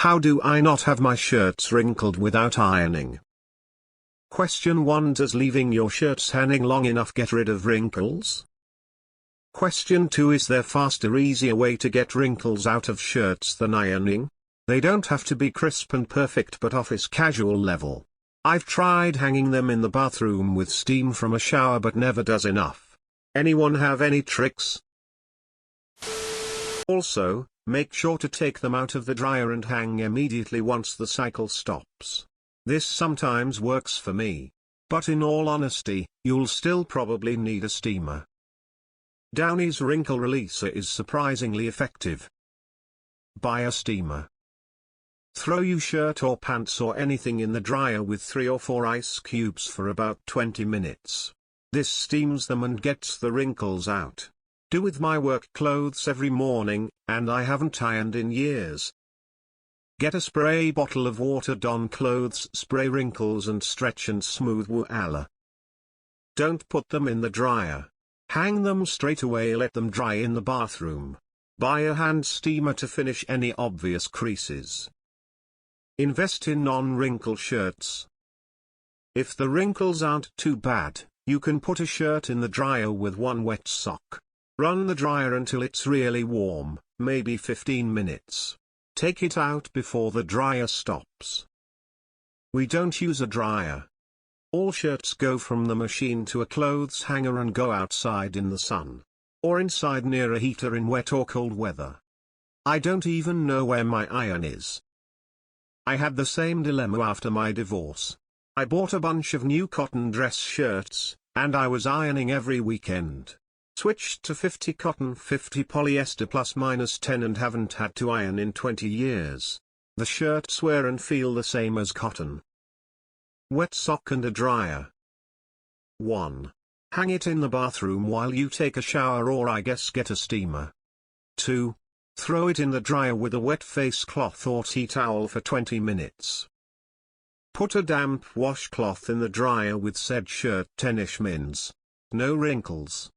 How do I not have my shirts wrinkled without ironing? Question 1. Does leaving your shirts hanging long enough get rid of wrinkles? Question 2. Is there faster, easier way to get wrinkles out of shirts than ironing? They don't have to be crisp and perfect, but office casual level. I've tried hanging them in the bathroom with steam from a shower, but never does enough. Anyone have any tricks? Also, make sure to take them out of the dryer and hang immediately once the cycle stops. This sometimes works for me. But in all honesty, you'll still probably need a steamer. Downy's wrinkle releaser is surprisingly effective. Buy a steamer. Throw your shirt or pants or anything in the dryer with 3 or 4 ice cubes for about 20 minutes. This steams them and gets the wrinkles out. Do with my work clothes every morning, and I haven't ironed in years. Get a spray bottle of watered-on clothes, spray wrinkles and stretch and smooth, voila. Don't put them in the dryer. Hang them straight away, let them dry in the bathroom. Buy a hand steamer to finish any obvious creases. Invest in non-wrinkle shirts. If the wrinkles aren't too bad, you can put a shirt in the dryer with 1 wet sock. Run the dryer until it's really warm, maybe 15 minutes. Take it out before the dryer stops. We don't use a dryer. All shirts go from the machine to a clothes hanger and go outside in the sun. Or inside near a heater in wet or cold weather. I don't even know where my iron is. I had the same dilemma after my divorce. I bought a bunch of new cotton dress shirts, and I was ironing every weekend. Switched to 50 cotton 50 polyester ±10 and haven't had to iron in 20 years. The shirts wear and feel the same as cotton. Wet sock and a dryer. 1. Hang it in the bathroom while you take a shower, or I guess get a steamer. 2. Throw it in the dryer with a wet face cloth or tea towel for 20 minutes. Put a damp washcloth in the dryer with said shirt 10-ish mins. No wrinkles.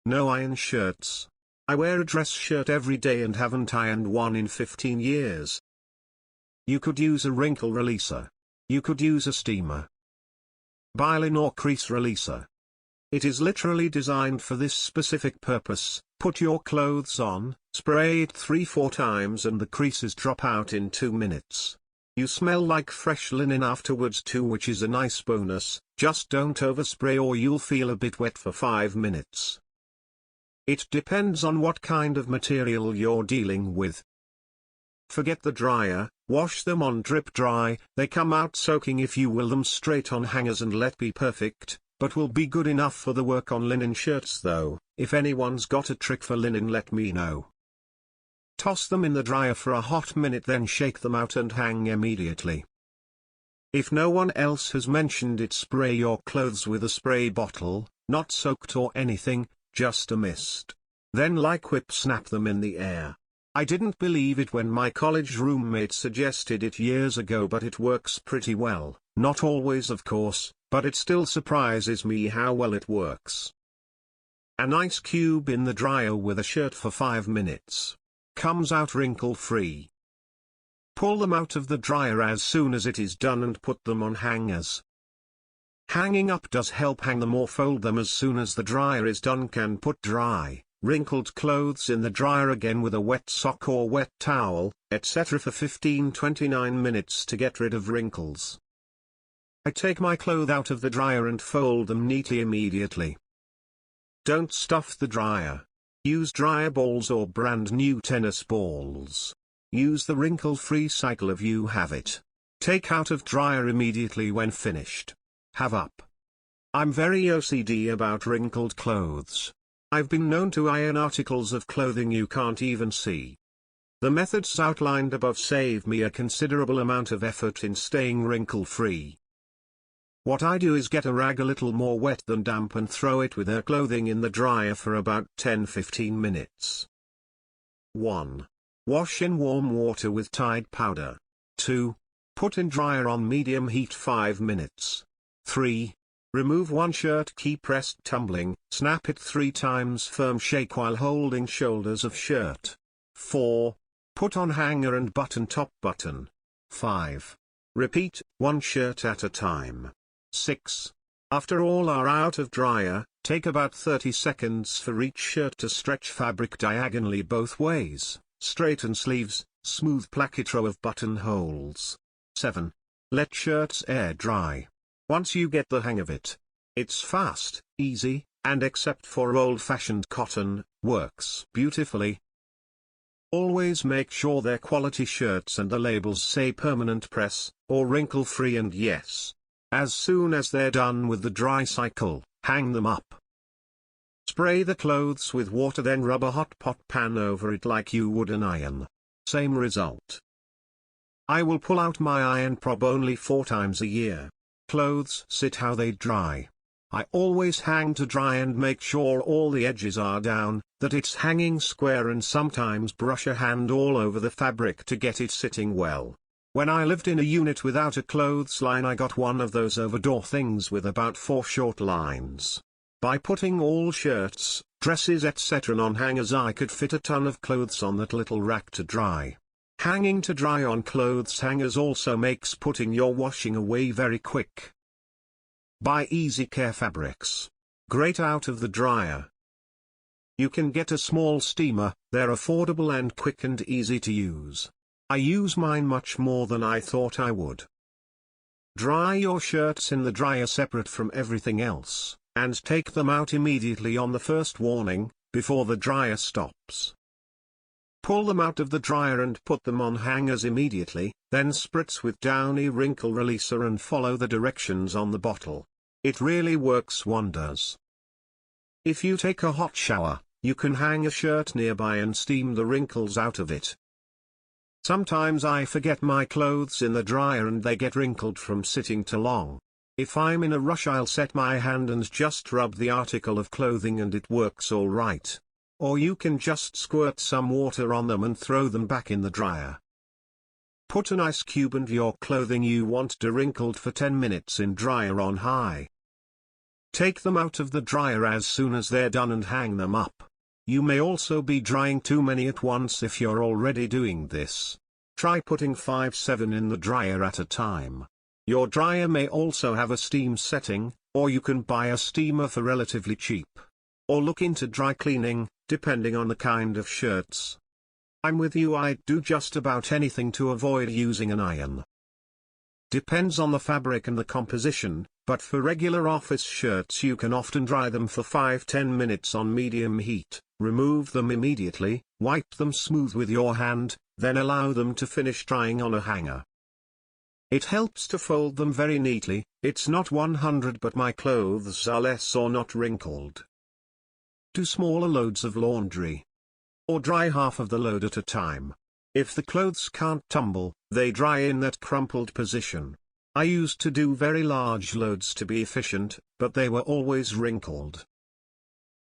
No iron shirts. I wear a dress shirt every day and haven't ironed one in 15 years. You could use a wrinkle releaser. You could use a steamer. Buy lin or crease releaser. It is literally designed for this specific purpose. Put your clothes on, spray it 3-4 times and the creases drop out in 2 minutes. You smell like fresh linen afterwards too, which is a nice bonus. Just don't overspray or you'll feel a bit wet for 5 minutes. It depends on what kind of material you're dealing with. Forget the dryer, wash them on drip dry. They come out soaking if you will them straight on hangers and let be perfect, but will be good enough for the work on linen shirts though. If anyone's got a trick for linen, let me know. Toss them in the dryer for a hot minute, then shake them out and hang immediately. If no one else has mentioned it, spray your clothes with a spray bottle, not soaked or anything, just a mist. Then like whip snap them in the air. I didn't believe it when my college roommate suggested it years ago, but it works pretty well. Not always of course, but it still surprises me how well it works. An ice cube in the dryer with a shirt for 5 minutes. Comes out wrinkle-free. Pull them out of the dryer as soon as it is done and put them on hangers. Hanging up does help hang them or fold them as soon as the dryer is done. Can put dry, wrinkled clothes in the dryer again with a wet sock or wet towel, etc. for 15-29 minutes to get rid of wrinkles. I take my clothes out of the dryer and fold them neatly immediately. Don't stuff the dryer. Use dryer balls or brand new tennis balls. Use the wrinkle-free cycle if you have it. Take out of dryer immediately when finished. Have up. I'm very OCD about wrinkled clothes. I've been known to iron articles of clothing you can't even see. The methods outlined above save me a considerable amount of effort in staying wrinkle-free. What I do is get a rag a little more wet than damp and throw it with her clothing in the dryer for about 10-15 minutes. 1. Wash in warm water with Tide powder. 2. Put in dryer on medium heat 5 minutes. 3. Remove one shirt, keep pressed tumbling, snap it 3 times, firm shake while holding shoulders of shirt. 4. Put on hanger and button top button. 5. Repeat, one shirt at a time. 6. After all are out of dryer, take about 30 seconds for each shirt to stretch fabric diagonally both ways, straighten sleeves, smooth placket row of buttonholes. 7. Let shirts air dry. Once you get the hang of it, it's fast, easy, and except for old-fashioned cotton, works beautifully. Always make sure they're quality shirts and the labels say permanent press, or wrinkle-free, and yes, as soon as they're done with the dry cycle, hang them up. Spray the clothes with water, then rub a hot pot pan over it like you would an iron. Same result. I will pull out my iron prob only 4 times a year. Clothes sit how they dry. I always hang to dry and make sure all the edges are down, that it's hanging square, and sometimes brush a hand all over the fabric to get it sitting well. When I lived in a unit without a clothesline, I got one of those over-door things with about 4 short lines. By putting all shirts, dresses etc. on hangers, I could fit a ton of clothes on that little rack to dry. Hanging to dry on clothes hangers also makes putting your washing away very quick. Buy Easy Care fabrics. Great out of the dryer. You can get a small steamer, they're affordable and quick and easy to use. I use mine much more than I thought I would. Dry your shirts in the dryer separate from everything else, and take them out immediately on the first warning, before the dryer stops. Pull them out of the dryer and put them on hangers immediately, then spritz with Downy wrinkle releaser and follow the directions on the bottle. It really works wonders. If you take a hot shower, you can hang a shirt nearby and steam the wrinkles out of it. Sometimes I forget my clothes in the dryer and they get wrinkled from sitting too long. If I'm in a rush, I'll set my hand and just rub the article of clothing and it works all right. Or you can just squirt some water on them and throw them back in the dryer. Put an ice cube and your clothing you want dewrinkled for 10 minutes in dryer on high. Take them out of the dryer as soon as they're done and hang them up. You may also be drying too many at once if you're already doing this. Try putting 5-7 in the dryer at a time. Your dryer may also have a steam setting, or you can buy a steamer for relatively cheap. Or look into dry cleaning, depending on the kind of shirts. I'm with you, I'd do just about anything to avoid using an iron. Depends on the fabric and the composition, but for regular office shirts you can often dry them for 5-10 minutes on medium heat, remove them immediately, wipe them smooth with your hand, then allow them to finish drying on a hanger. It helps to fold them very neatly. It's not 100, but my clothes are less or not wrinkled. Do smaller loads of laundry. Or dry half of the load at a time. If the clothes can't tumble, they dry in that crumpled position. I used to do very large loads to be efficient, but they were always wrinkled.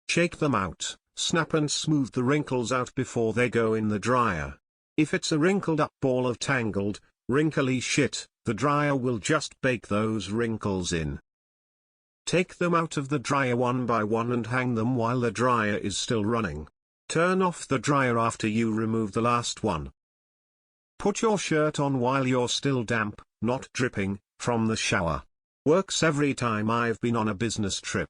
Shake them out, snap and smooth the wrinkles out before they go in the dryer. If it's a wrinkled up ball of tangled, wrinkly shit, the dryer will just bake those wrinkles in. Take them out of the dryer one by one and hang them while the dryer is still running. Turn off the dryer after you remove the last one. Put your shirt on while you're still damp, not dripping, from the shower. Works every time I've been on a business trip.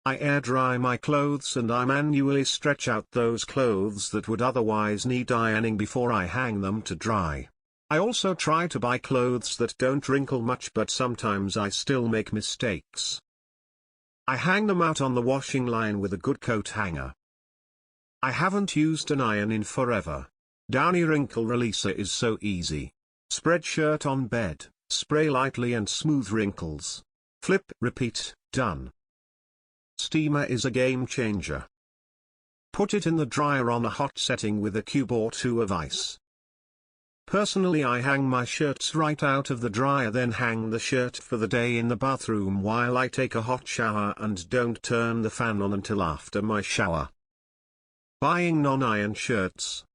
I air dry my clothes and I manually stretch out those clothes that would otherwise need ironing before I hang them to dry. I also try to buy clothes that don't wrinkle much, but sometimes I still make mistakes. I hang them out on the washing line with a good coat hanger. I haven't used an iron in forever. Downy wrinkle releaser is so easy. Spread shirt on bed, spray lightly and smooth wrinkles. Flip, repeat, done. Steamer is a game changer. Put it in the dryer on a hot setting with a cube or 2 of ice. Personally, I hang my shirts right out of the dryer, then hang the shirt for the day in the bathroom while I take a hot shower and don't turn the fan on until after my shower. Buying non-iron shirts.